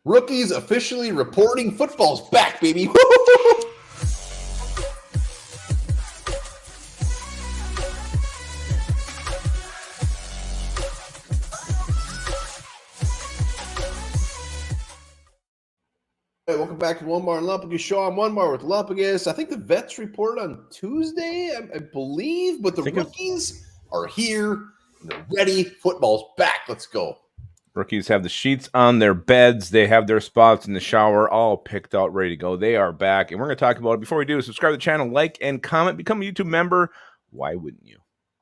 Rookies officially reporting football's back, baby. Hey, welcome back to Onebar and Lupagus show. I'm Onebar with Lupagus. I think the vets report on Tuesday, I believe, but the rookies are here and they're ready. Football's back. Let's go. Rookies have the sheets on their beds. They have their spots in the shower all picked out, ready to go. They are back, and we're going to talk about it. Before we do, subscribe to the channel, like, and comment. Become a YouTube member. Why wouldn't you?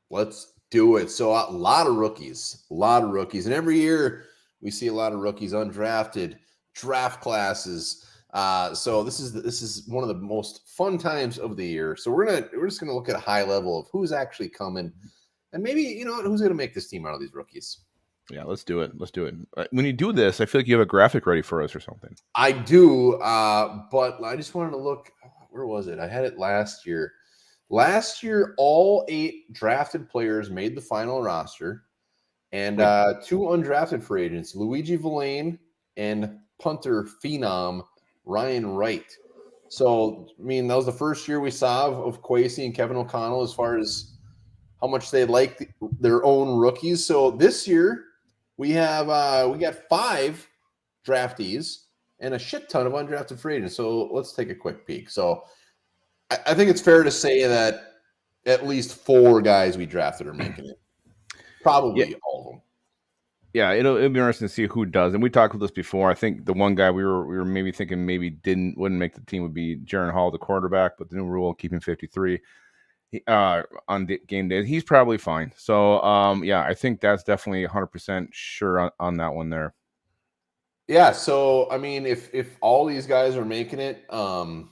Let's do it. So a lot of rookies. And every year we see a lot of rookies undrafted, draft classes. So this is one of the most fun times of the year. So we're just gonna look at a high level of who's actually coming, and maybe who's gonna make this team out of these rookies. Yeah, let's do it. When you do this, I feel like you have a graphic ready for us or something. I do, but I just wanted to look. Where was it? I had it last year. Last year, all 8 drafted players made the final roster, and 2 undrafted free agents: Luigi Villain and punter phenom Ryan Wright. So, I mean, that was the first year we saw of Kwesi and Kevin O'Connell as far as how much they like their own rookies. So this year we have we got 5 draftees and a shit ton of undrafted free agents. So let's take a quick peek. So I think it's fair to say that at least 4 guys we drafted are making it. Probably all of them. Yeah, it'll be interesting to see who does. And we talked about this before. I think the one guy we were maybe thinking wouldn't make the team would be Jaron Hall, the quarterback, but the new rule keeping 53 on game day, he's probably fine. So yeah, I think that's definitely 100% sure on that one there. Yeah, so I mean, if all these guys are making it, I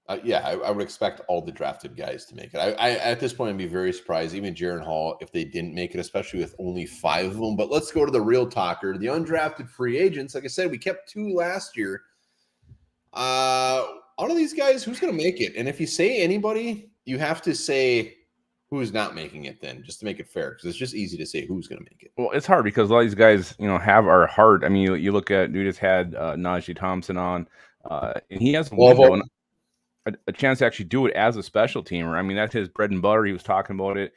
would expect all the drafted guys to make it. I at this point, I'd be very surprised, even Jaron Hall, if they didn't make it, especially with only 5 of them. But let's go to the real talker, the undrafted free agents. Like I said, we kept 2 last year. Out of these guys, who's going to make it? And if you say anybody, you have to say who's not making it then, just to make it fair, because it's just easy to say who's going to make it. Well, it's hard because a lot of these guys, have our heart. I mean, you look at, we just had Najee Thompson on, and he has a chance to actually do it as a special teamer. I mean, that's his bread and butter. He was talking about it,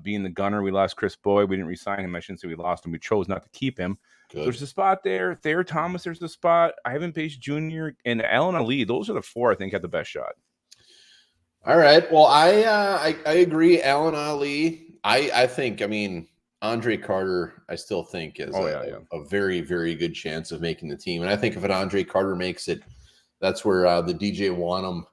being the gunner. We lost Chris Boyd. We didn't re-sign him. I shouldn't say we lost him. We chose not to keep him. Good. There's a spot there. Thayer Thomas, there's a spot. Ivan Pace Jr. and Alan Ali. Those are the 4 I think have the best shot. All right. Well, I agree. Alan Ali. I think. I mean, Andre Carter. I still think is a very, very good chance of making the team. And I think if an Andre Carter makes it, that's where the DJ Wanham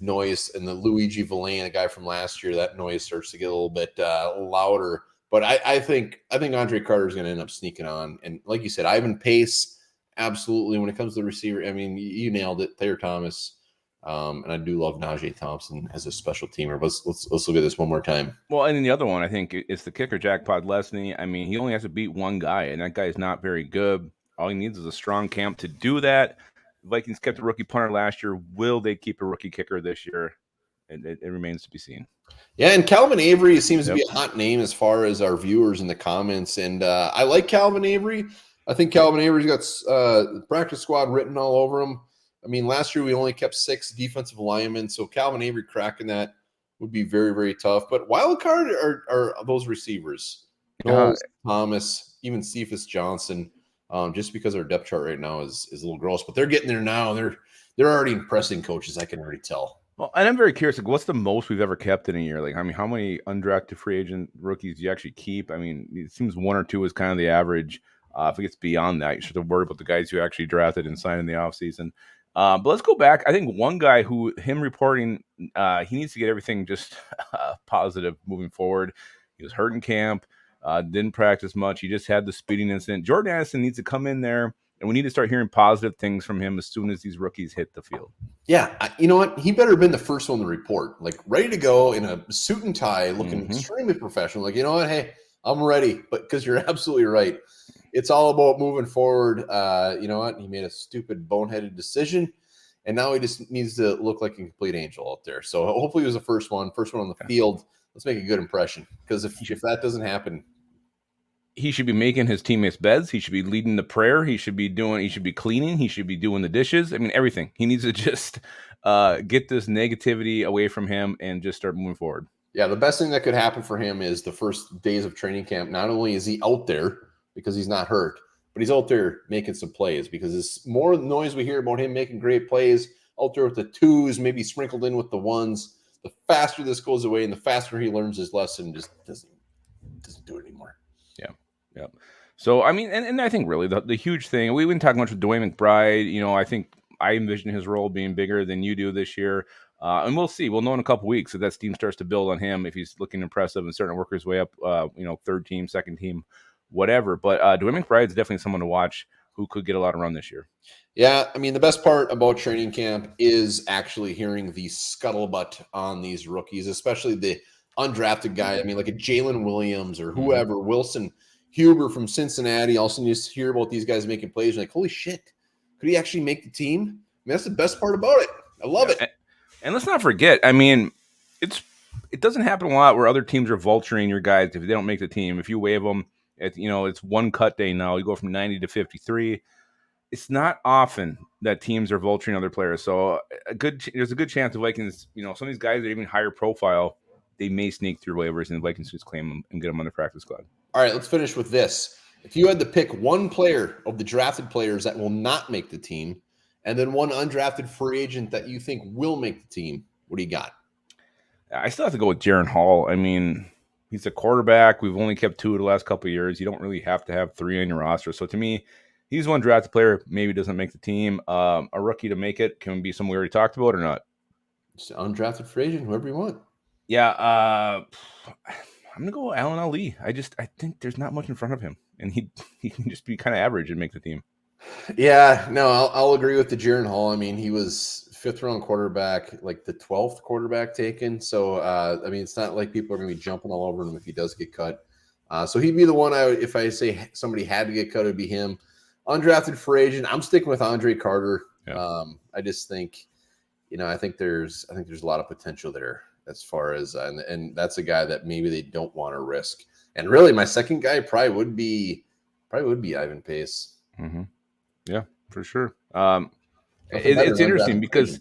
noise and the Luigi Villain, a guy from last year, that noise starts to get a little bit louder. But I think Andre Carter is going to end up sneaking on. And like you said, Ivan Pace, absolutely. When it comes to the receiver, I mean, you nailed it. Thayer Thomas. And I do love Najee Thompson as a special teamer. But let's look at this one more time. Well, and then the other one, I think, is the kicker, Jack Podlesny. I mean, he only has to beat one guy, and that guy is not very good. All he needs is a strong camp to do that. Vikings kept a rookie punter last year. Will they keep a rookie kicker this year? It remains to be seen. Yeah, and Calvin Avery seems to be a hot name as far as our viewers in the comments. And I like Calvin Avery. I think Calvin Avery's got practice squad written all over him. I mean, last year we only kept 6 defensive linemen, so Calvin Avery cracking that would be very, very tough. But wild card are those receivers. Knowles, Thomas, even Cephas Johnson. Just because our depth chart right now is a little gross, but they're getting there now. They're already impressing coaches. I can already tell. Well, and I'm very curious, like, what's the most we've ever kept in a year? Like, I mean, how many undrafted free agent rookies do you actually keep? I mean, it seems 1 or 2 is kind of the average. If it gets beyond that, you should have worried about the guys who actually drafted and signed in the offseason. But let's go back. I think one guy him reporting, he needs to get everything just positive moving forward. He was hurt in camp. Didn't practice much. He just had the speeding incident. Jordan Addison needs to come in there, and we need to start hearing positive things from him as soon as these rookies hit the field. Yeah, you know what? He better have been the first one to report, like ready to go in a suit and tie, looking extremely professional. Like, you know what? Hey, I'm ready. But because you're absolutely right. It's all about moving forward. You know what? He made a stupid, boneheaded decision, and now he just needs to look like a complete angel out there. So hopefully he was the first one on the field. Let's make a good impression, because if that doesn't happen, he should be making his teammates beds. He should be leading the prayer. He should be cleaning. He should be doing the dishes. I mean, everything. He needs to just get this negativity away from him and just start moving forward. Yeah, the best thing that could happen for him is the first days of training camp. Not only is he out there because he's not hurt, but he's out there making some plays, because there's more noise we hear about him making great plays out there with the twos, maybe sprinkled in with the ones. The faster this goes away and the faster he learns his lesson, just doesn't do it anymore. Yeah. So, I mean, and I think really the huge thing, we didn't talk much with Dwayne McBride. You know, I think I envision his role being bigger than you do this year. And we'll see. We'll know in a couple weeks if that team starts to build on him, if he's looking impressive and starting to work his way up, third team, second team, whatever. But Dwayne McBride is definitely someone to watch who could get a lot of run this year. Yeah, I mean, the best part about training camp is actually hearing the scuttlebutt on these rookies, especially the undrafted guy. I mean, like a Jalen Williams or whoever, Wilson Huber from Cincinnati. Also, you just hear about these guys making plays. Like, holy shit, could he actually make the team? I mean, that's the best part about it. I love it. And let's not forget, I mean, it doesn't happen a lot where other teams are vulturing your guys if they don't make the team. If you waive them, it's one cut day now. You go from 90 to 53. It's not often that teams are vulturing other players. So there's a good chance the Vikings, some of these guys that are even higher profile, they may sneak through waivers and the Vikings just claim them and get them on the practice squad. All right, let's finish with this. If you had to pick one player of the drafted players that will not make the team, and then one undrafted free agent that you think will make the team, what do you got? I still have to go with Jaron Hall. I mean, he's a quarterback. We've only kept 2 of the last couple of years. You don't really have to have 3 on your roster. So to me, he's one drafted player, maybe doesn't make the team. A rookie to make it can be someone we already talked about or not. Just undrafted free agent, whoever you want. Yeah, I'm gonna go with Alan Ali. I think there's not much in front of him, and he can just be kind of average and make the team. Yeah, no, I'll agree with the Jaron Hall. I mean, he was 5th round quarterback, like the 12th quarterback taken. So I mean, it's not like people are gonna be jumping all over him if he does get cut. So he'd be the one if I say somebody had to get cut, it'd be him. Undrafted free agent, I'm sticking with Andre Carter. Yeah. I just think, I think there's a lot of potential there as far as and that's a guy that maybe they don't want to risk. And really, my second guy probably would be Ivan Pace. Mm-hmm. Yeah, for sure. It's interesting because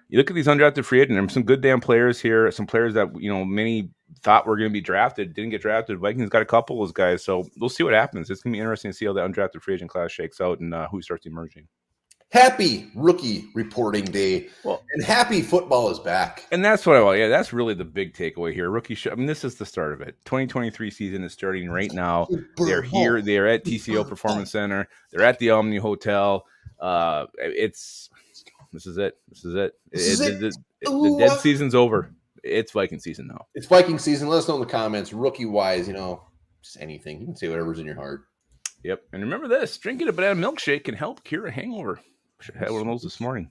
you look at these undrafted free agents. There's some good damn players here. Some players that many thought were going to be drafted didn't get drafted. Vikings got a couple of those guys, so we'll see what happens. It's going to be interesting to see how the undrafted free agent class shakes out and who starts emerging. Happy rookie reporting day, and happy football is back. And that's what I want. Yeah, that's really the big takeaway here. Rookie show. I mean, this is the start of it. 2023 season is starting right now. They're here. They're at TCO Performance Center. They're at the Omni Hotel. This is it. The dead season's over. It's Viking season now. It's Viking season. Let us know in the comments. Rookie wise, just anything. You can say whatever's in your heart. Yep. And remember this: drinking a banana milkshake can help cure a hangover. Should have had one of those this morning.